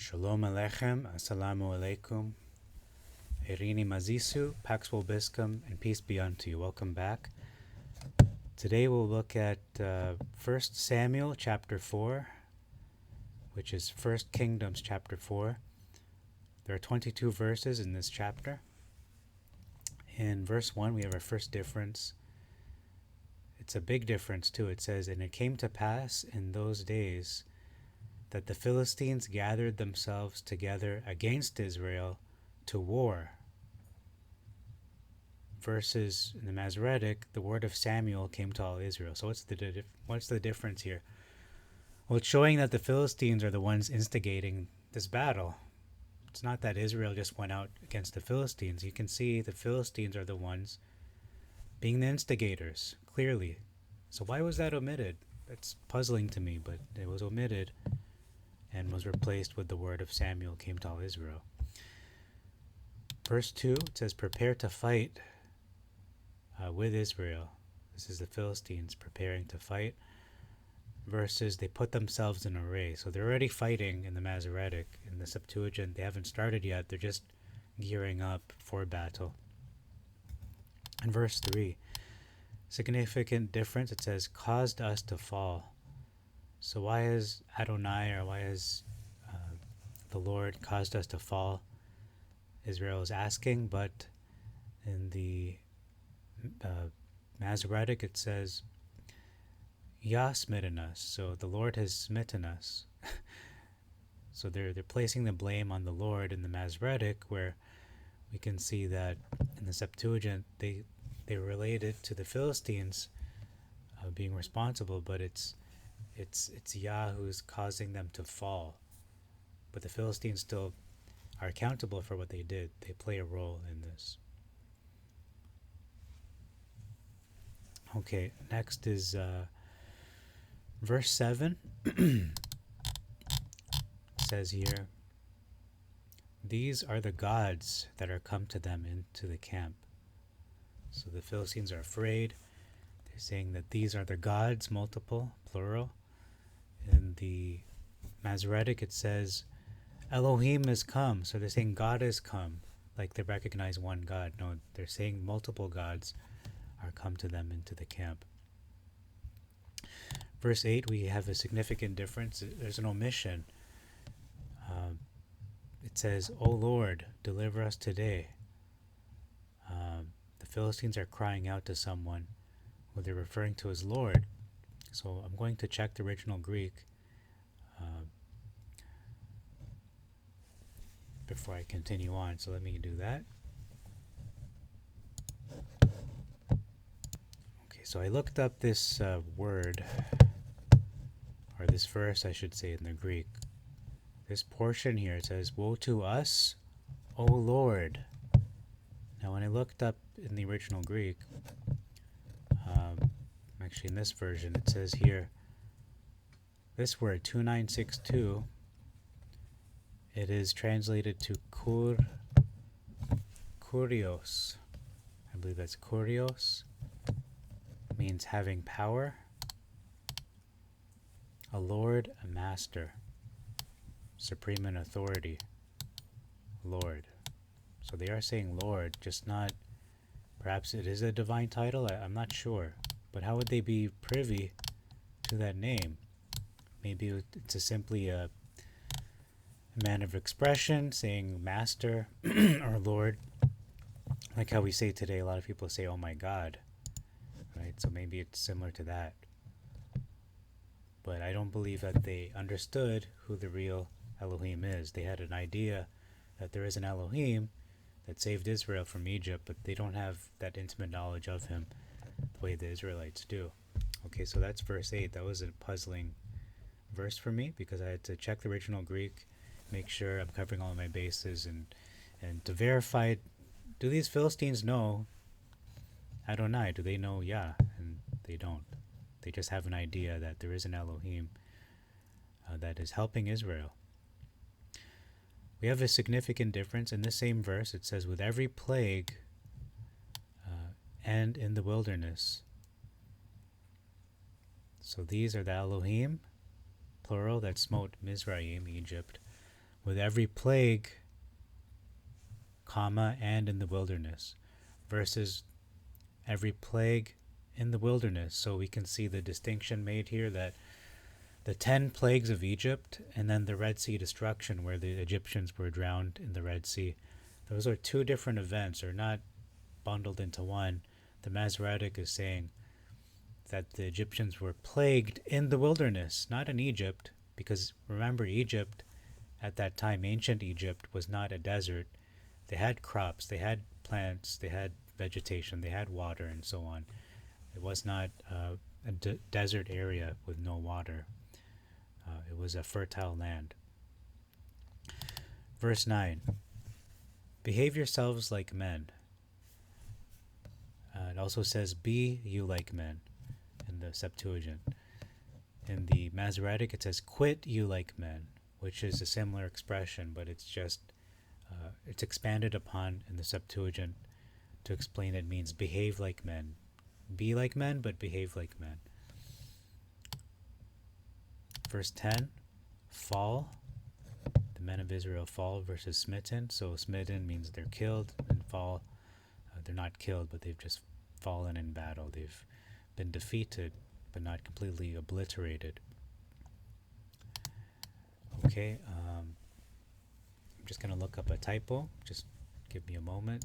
Shalom Aleichem, Assalamu Alaikum, Irini Mazisu, Pax Vobiscum, and peace be unto you. Welcome back. Today we'll look at 1 Samuel chapter 4, which is 1 Kingdoms chapter 4. There are 22 verses in this chapter. In verse 1, we have our first difference. It's a big difference too. It says, "And it came to pass in those days that the Philistines gathered themselves together against Israel to war." Versus in the Masoretic, the word of Samuel came to all Israel. So what's the difference here? Well, it's showing that the Philistines are the ones instigating this battle. It's not that Israel just went out against the Philistines. You can see the Philistines are the ones being the instigators, clearly. So why was that omitted? That's puzzling to me, but it was omitted and was replaced with the word of Samuel came to all Israel. Verse 2, it says, "Prepare to fight with Israel." This is the Philistines preparing to fight. Versus they put themselves in array. So they're already fighting in the Masoretic. In the Septuagint, they haven't started yet. They're just gearing up for battle. In verse 3, significant difference, it says, "caused us to fall." So why has Adonai, or why has the Lord caused us to fall? Israel is asking, but in the Masoretic it says, "Yah smitten us." So the Lord has smitten us. So they're placing the blame on the Lord in the Masoretic, where we can see that in the Septuagint they relate it to the Philistines being responsible, but it's Yah who's causing them to fall. But the Philistines still are accountable for what they did. They play a role in this. Okay, next is verse 7. Says here, "These are the gods that are come to them into the camp." So the Philistines are afraid. They're saying that these are the gods, multiple, plural. In the Masoretic it says, "Elohim has come." So they're saying God has come, like they recognize one God. No, they're saying multiple gods are come to them into the camp. Verse 8, we have a significant difference. There's an omission. It says, "O Lord, deliver us today." The Philistines are crying out to someone who they're referring to as Lord. So I'm going to check the original Greek before I continue on. So let me do that. Okay, so I looked up this word, or this verse I should say, in the Greek. This portion here, it says, "Woe to us, O Lord." Now when I looked up in the original Greek, actually in this version, it says here, this word 2962, it is translated to kurios. I believe that's kurios. Means having power. A lord, a master. Supreme in authority. Lord. So they are saying Lord, just not, perhaps it is a divine title, I'm not sure. But how would they be privy to that name? Maybe it's simply a manner of expression, saying master or Lord. Like how we say today, a lot of people say, "Oh my God." Right? So maybe it's similar to that. But I don't believe that they understood who the real Elohim is. They had an idea that there is an Elohim that saved Israel from Egypt, but they don't have that intimate knowledge of him the way the Israelites do. Okay, so that's verse 8. That was a puzzling verse for me because I had to check the original Greek, make sure I'm covering all of my bases, and to verify, do these Philistines know Adonai? Do they know Yah? And they don't. They just have an idea that there is an Elohim that is helping Israel. We have a significant difference. In the same verse, it says, "with every plague and in the wilderness." So these are the Elohim, plural, that smote Mizraim, Egypt, with every plague, comma, and in the wilderness, versus every plague in the wilderness. So we can see the distinction made here that the 10 plagues of Egypt and then the Red Sea destruction, where the Egyptians were drowned in the Red Sea, those are two different events, are not bundled into one. The Masoretic is saying that the Egyptians were plagued in the wilderness, not in Egypt, because remember, Egypt at that time, ancient Egypt, was not a desert. They had crops, they had plants, they had vegetation, they had water, and so on. It was not a desert area with no water. It was a fertile land. Verse 9. Behave yourselves like men. It also says, be you like men in the Septuagint. In the Masoretic, it says, quit you like men, which is a similar expression, but it's just, it's expanded upon in the Septuagint to explain it means behave like men. Be like men, but behave like men. Verse 10, fall. The men of Israel fall versus smitten. So smitten means they're killed, and fall, they're not killed, but they've just fallen in battle. They've been defeated, but not completely obliterated. Okay, I'm just going to look up a typo. Just give me a moment.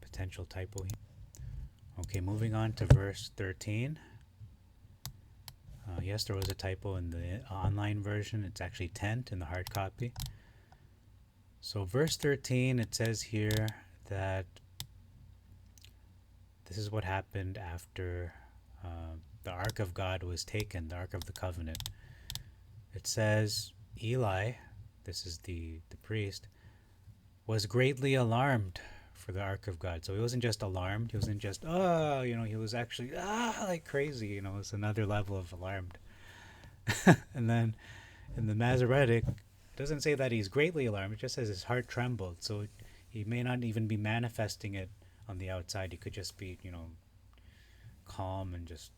Potential typo here. Okay, moving on to verse 13. Yes, there was a typo in the online version. It's actually tent in the hard copy. So verse 13, it says here that this is what happened after the Ark of God was taken, the Ark of the Covenant. It says, Eli, this is the priest, was greatly alarmed for the Ark of God. So he wasn't just alarmed. He wasn't just, he was actually, like crazy. It's another level of alarmed. And then in the Masoretic, it doesn't say that he's greatly alarmed. It just says his heart trembled. So he may not even be manifesting it on the outside. He could just be, calm and just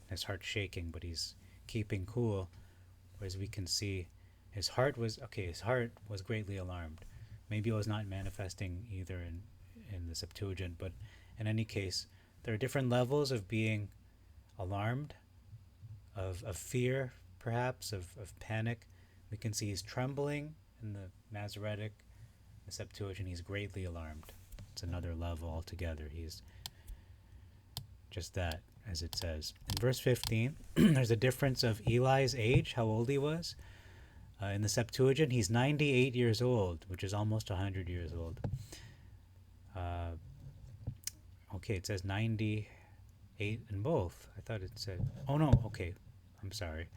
his heart shaking, but he's keeping cool. Whereas we can see his heart was greatly alarmed. Maybe it was not manifesting either in the Septuagint, but in any case, there are different levels of being alarmed, of fear, perhaps, of panic. We can see he's trembling in the Masoretic. The Septuagint, he's greatly alarmed. It's another level altogether. He's just that, as it says. In verse 15, there's a difference of Eli's age, how old he was. In the Septuagint, he's 98 years old, which is almost 100 years old. Okay, it says 98 in both. I thought it said... Oh, no, okay. I'm sorry.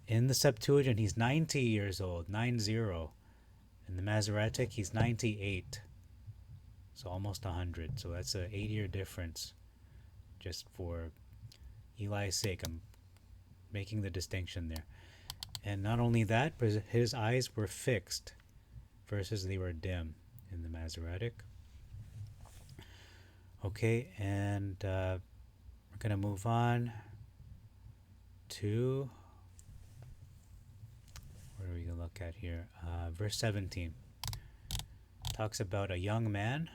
In the Septuagint, he's 90 years old, 90. In the Masoretic, he's 98. So almost 100. So that's an 8-year difference. Just for Eli's sake, I'm making the distinction there. And not only that, but his eyes were fixed versus they were dim in the Masoretic. Okay, and we're going to move on to, what are we going to look at here? Verse 17 talks about a young man,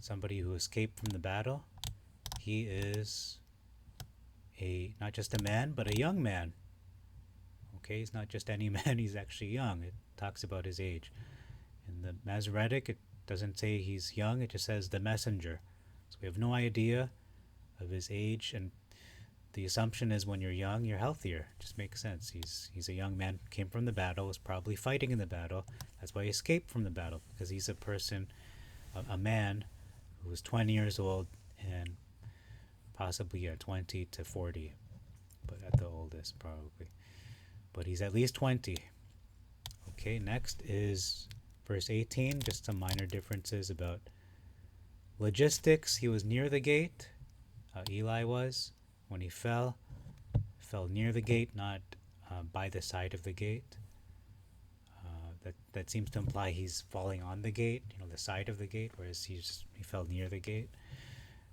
somebody who escaped from the battle. He is not just a man, but a young man. Okay, he's not just any man, he's actually young. It talks about his age. In the Masoretic, it doesn't say he's young, it just says the messenger. So we have no idea of his age, and the assumption is when you're young, you're healthier. It just makes sense. He's a young man, came from the battle, was probably fighting in the battle. That's why he escaped from the battle, because he's a person, a man who was 20 years old and possibly 20 to 40, but at the oldest probably. But he's at least 20. Okay, next is verse 18, just some minor differences about logistics. He was near the gate. Eli was, when he fell near the gate, not by the side of the gate. That seems to imply he's falling on the gate, the side of the gate, whereas he fell near the gate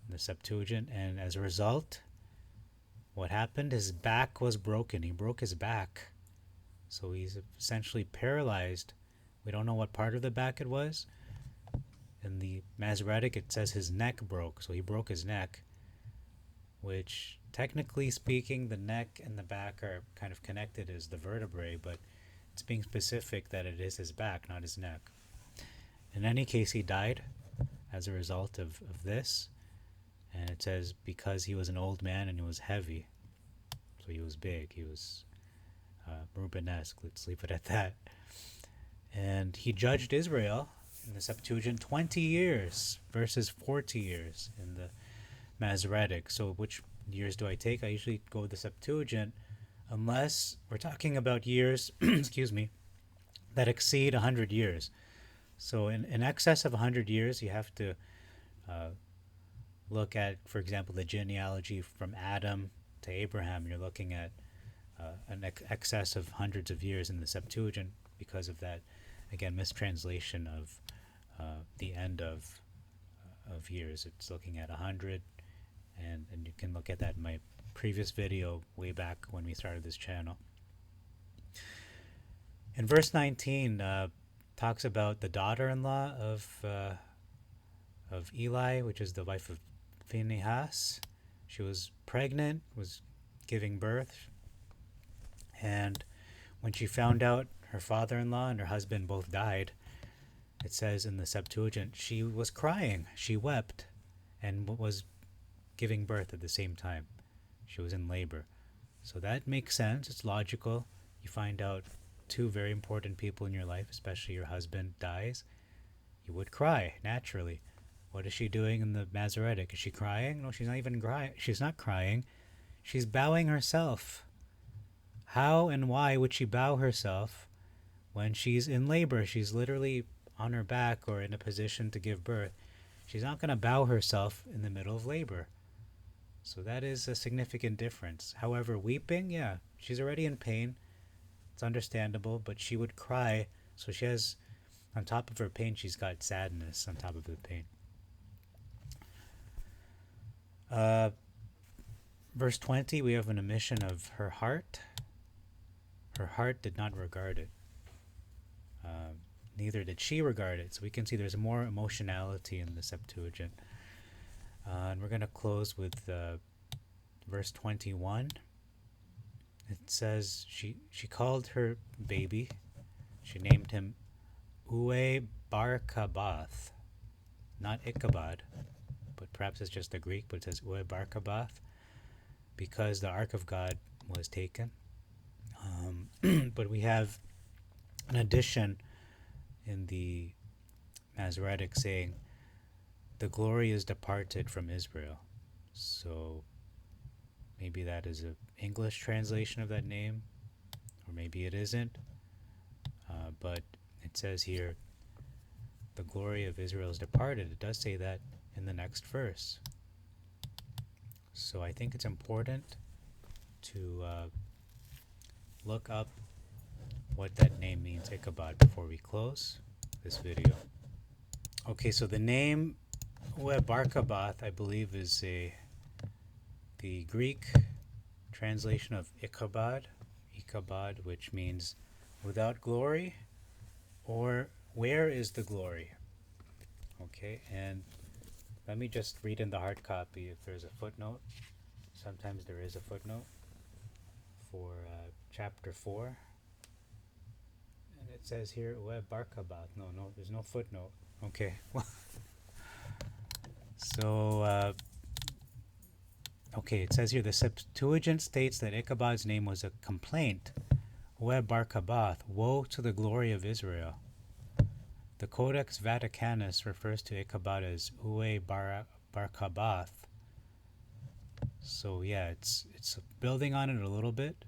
in the Septuagint. And as a result, what happened? His back was broken. He broke his back. So he's essentially paralyzed. We don't know what part of the back it was. In the Masoretic, it says his neck broke, so he broke his neck, which, technically speaking, the neck and the back are kind of connected as the vertebrae, but it's being specific that it is his back, not his neck. In any case, he died as a result of this, and it says because he was an old man and he was heavy, so he was big, he was Rubenesque, let's leave it at that. And he judged Israel in the Septuagint 20 years versus 40 years in the Masoretic. So which years do I take? I usually go with the Septuagint unless we're talking about years, excuse me, that exceed 100 years. So in excess of 100 years, you have to look at, for example, the genealogy from Adam to Abraham. You're looking at an excess of hundreds of years in the Septuagint because of that, again, mistranslation of the end of years. It's looking at 100, and you can look at that in my previous video way back when we started this channel. In verse 19, talks about the daughter-in-law of Eli, which is the wife of Phinehas. She was pregnant, was giving birth, and when she found out her father-in-law and her husband both died, it says in the Septuagint, she was crying. She wept and was giving birth at the same time. She was in labor. So that makes sense. It's logical. You find out two very important people in your life, especially your husband, dies. You would cry, naturally. What is she doing in the Masoretic? Is she crying? No, she's not even crying. She's not crying. She's bowing herself. How and why would she bow herself when she's in labor? She's literally on her back or in a position to give birth. She's not going to bow herself in the middle of labor. So that is a significant difference. However, weeping, yeah, she's already in pain. It's understandable, but she would cry. So she has, on top of her pain, she's got sadness on top of the pain. Verse 20, we have an omission of her heart. Her heart did not regard it. Neither did she regard it. So we can see there's more emotionality in the Septuagint. And we're going to close with verse 21. It says she called her baby, she named him Ue Bar Kabath, not Ichabod, but perhaps it's just the Greek, but it says Ue Bar Kabath, because the Ark of God was taken. But we have an addition in the Masoretic saying, the glory is departed from Israel. So maybe that is an English translation of that name, or maybe it isn't. But it says here, the glory of Israel is departed. It does say that in the next verse. So I think it's important to look up what that name means, Ichabod, before we close this video. Okay, so the name Bar Kabath, I believe, is the Greek translation of Ichabod, which means without glory, or where is the glory? Okay, and let me just read in the hard copy if there's a footnote. Sometimes there is a footnote for chapter 4. And it says here, Bar Kabath. No, there's no footnote. Okay, so, okay, it says here, the Septuagint states that Ichabod's name was a complaint. Bar Kabath, woe to the glory of Israel. The Codex Vaticanus refers to Ichabod as Ue Bar Kabath. So yeah, it's building on it a little bit.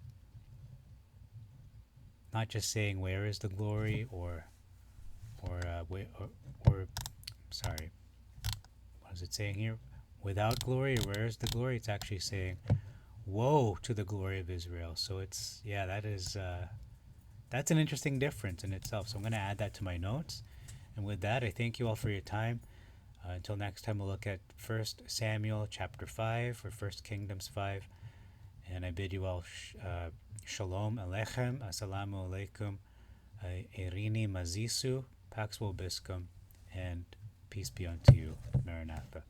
Not just saying where is the glory or sorry, what is it saying here? Without glory, or where is the glory? It's actually saying woe to the glory of Israel. So it's, yeah, that's an interesting difference in itself. So I'm going to add that to my notes. And with that, I thank you all for your time. Until next time, we'll look at 1 Samuel chapter 5 or 1 Kingdoms 5. And I bid you all shalom alechem, assalamu alaikum, erini mazisu, pax vobiscum, and peace be unto you. Maranatha.